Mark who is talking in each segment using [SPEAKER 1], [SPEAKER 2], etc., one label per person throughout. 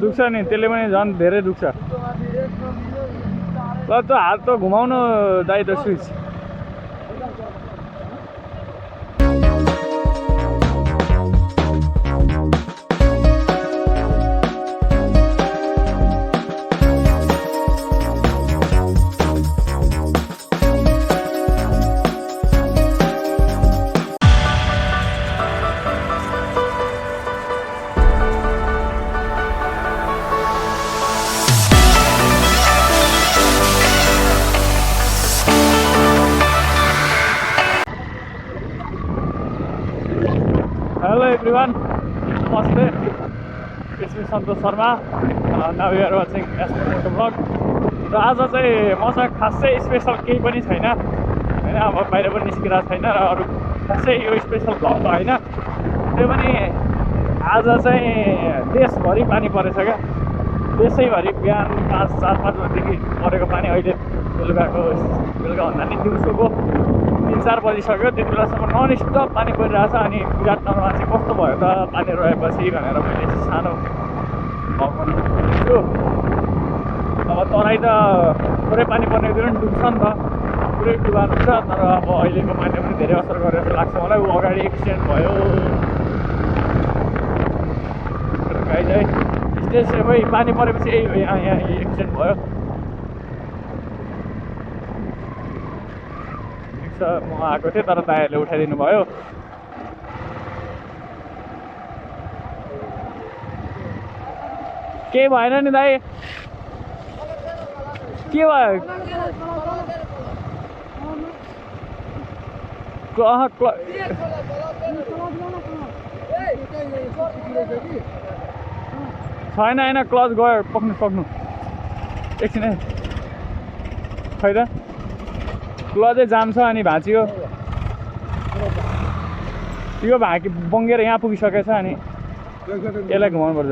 [SPEAKER 1] दुख्छ नि त्यसले पनि झन् धेरै दुख्छ ल त हात त घुमाउनु दाइ त switch Hello everyone, namaste. It's me Santosh Sharma. Now we are watching Moto Vlog. र आज चाहिँ मसँग खासै स्पेशल केही पनि छैन हैन अब बाहिर पनि निस्किरहेको छैन र अरु खासै यो स्पेशल भ्लग त हैन त्यो पनि आज चाहिँ देशभरि पानी परेछ क्या देशैभरि बिहान 5-4 बजेदेखि परेको पानी अहिले बेलुका भन्दा नि दिउँसोको 3-4 बजिसक्यो त्यति बेलासम्म नन स्टप पानी परिरहेछ अनि विराटनगरमा चाहिँ कस्तो भयो त पानी रहेपछि भनेर मैले सानो भ्लग बनाउँछु अब तराई त पुरै पानी पर्ने दिन डुब्छ नि त पुरै डुबान हुन्छ तर अब अहिलेको पानीले पनि धेरै असर गरेर जस्तो लाग्छ मलाई ऊ अगाडि एक्सिडेन्ट भयो गाइज है स्टेज सेपै पानी परेपछि यही हो यहाँ एक्सिडेन्ट भयो म आएको थिएँ तर दाइहरूले उठाइदिनु भयो केही भएन नि दाइ के भयो छैन होइन क्लच गयो पक्नु एकछिन है खै त क्लचै जाम छ अनि भाँचियो यो भाँकी बङ्गेर यहाँ पुगिसकेछ अनि यसलाई घुमाउनु पर्छ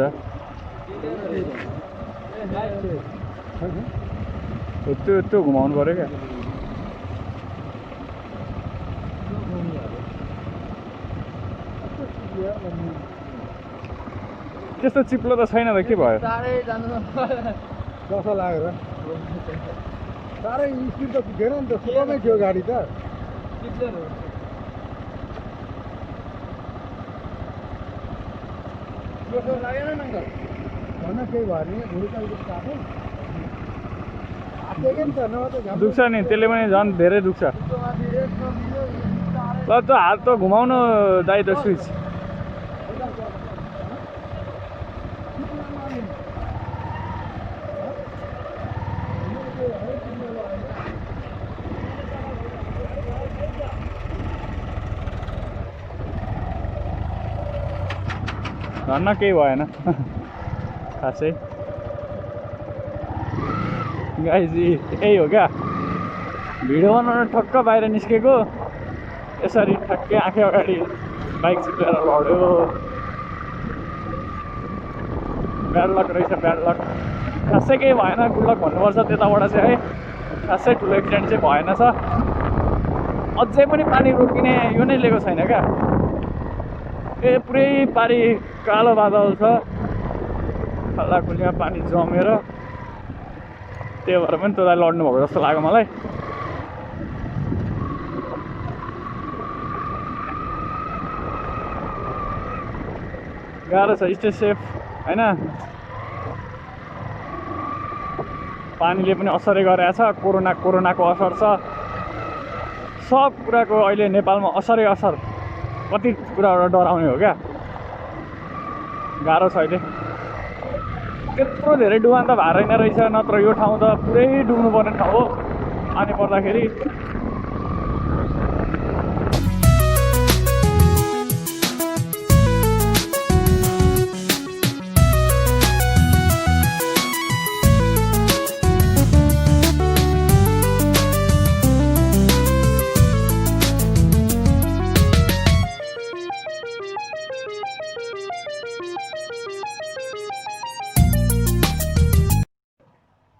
[SPEAKER 1] त्यो घुमाउनु पर्यो क्या त्यस्तो चिप्लो त छैन त के भयो
[SPEAKER 2] जस्तो लागेर साह्रै स्पिड त पुगेन नि त स्लोमै थियो गाडी त लागेन नि त भन्न केही भयो नि
[SPEAKER 1] दुख्छ नि त्यसले पनि झन् धेरै दुख्छ ल त हात त घुमाउनु दाइ त स्विच धन्न केही भएन खासै गाइज यही हो क्या भिडियो बनाउन ठक्क बाहिर निस्केको यसरी ठक्कै आँखै अगाडि बाइक चिप्लेर लड्यो ब्याड लक रहेछ ब्याड लक खासै केही भएन गुड लक भन्नुपर्छ त्यताबाट चाहिँ है खासै ठुलो एक्सिडेन्ट चाहिँ भएन छ अझै पनि पानी रोकिने यो नै लिएको छैन क्या पुरै पारी कालो बादल छ खल्ला खुल्लीमा पानी जमेर त्यही भएर पनि तँलाई लड्नु भएको जस्तो लाग्यो मलाई गाह्रो छ स्टे सेफ हैन पानीले पनि असरै गरेछ कोरोनाको असर छ सब कुराको अहिले नेपालमा असरै असर कति कुराबाट डराउने हो क्या गाह्रो छ अहिले त्यत्रो धेरै डुबान त भएन रहेछ नत्र यो ठाउँ त पुरै डुब्नुपर्ने ठाउँ हो पानी पर्दाखेरि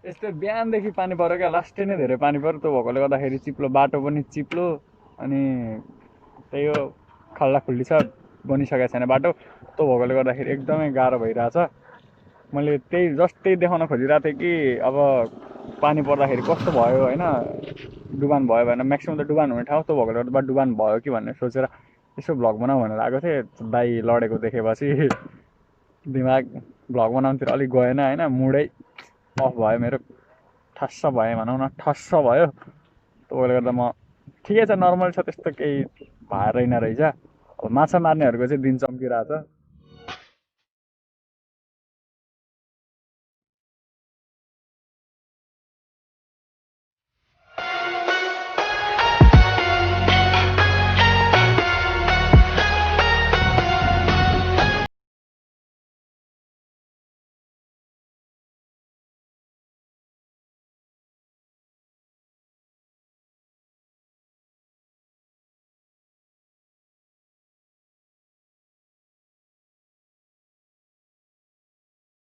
[SPEAKER 1] यस्तो बिहानदेखि पानी पर्यो क्या लास्टै नै धेरै पानी पर्यो त्यो भएकोले गर्दाखेरि चिप्लो बाटो पनि चिप्लो अनि त्यही हो खल्ला खुल्ली छ बनिसकेको छैन बाटो। त्यो भएकोले गर्दाखेरि एकदमै गाह्रो भइरहेछ। मैले त्यही देखाउन खोजिरहेको थिएँ कि अब पानी पर्दाखेरि कस्तो भयो होइन, डुबान भयो भने म्याक्सिमम् त डुबान हुने ठाउँ, त्यो भएकोले गर्दा डुबान भयो कि भन्ने सोचेर यसो भ्लग बनाऊ भनेर आएको थिएँ। दाइ लडेको देखेपछि दिमाग भ्लग बनाउनुतिर अलिक गएन होइन, मुडै अफ भयो मेरो, ठस्स भयो भनौँ न, ठस्स भयो। त्यसले गर्दा म ठिकै छ, नर्मल छ, त्यस्तो केही भएर रहेन रहेछ। अब माछा मार्नेहरूको चाहिँ दिन चम्किरहेछ।